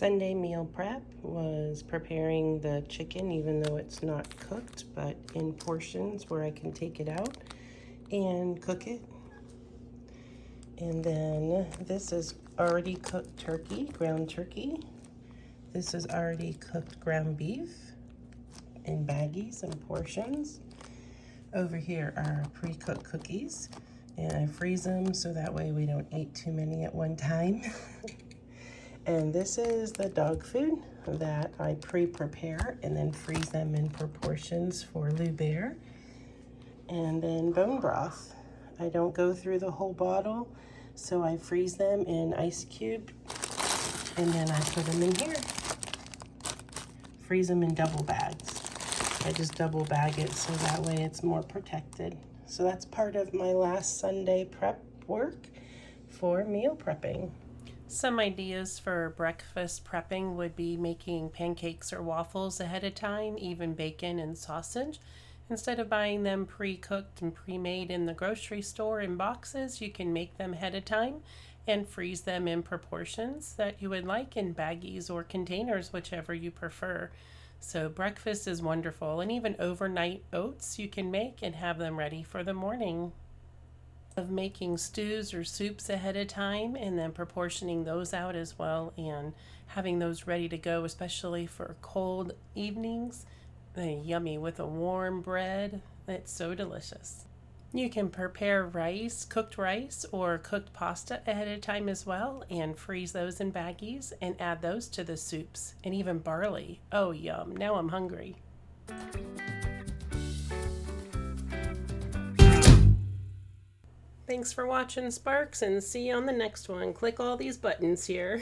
Sunday meal prep was preparing the chicken, even though it's not cooked, but in portions where I can take it out and cook it. And then this is already cooked turkey, ground turkey. This is already cooked ground beef in baggies and portions. Over here are pre-cooked cookies, and I freeze them so that way we don't eat too many at one time. And this is the dog food that I pre-prepare and then freeze them in proportions for Lou Bear. And then bone broth. I don't go through the whole bottle, so I freeze them in ice cube and then I put them in here. Freeze them in double bags. I just double bag it so that way it's more protected. So that's part of my last Sunday prep work for meal prepping. Some ideas for breakfast prepping would be making pancakes or waffles ahead of time, even bacon and sausage. Instead of buying them pre-cooked and pre-made in the grocery store in boxes, you can make them ahead of time and freeze them in proportions that you would like in baggies or containers, whichever you prefer. So breakfast is wonderful, and even overnight oats you can make and have them ready for the morning. Of making stews or soups ahead of time and then proportioning those out as well and having those ready to go, especially for cold evenings. Yummy with a warm bread. It's so delicious. You can prepare rice, cooked rice or cooked pasta ahead of time as well and freeze those in baggies and add those to the soups, and even barley. Oh yum, now I'm hungry. Thanks for watching, Sparks, and see you on the next one. Click all these buttons here.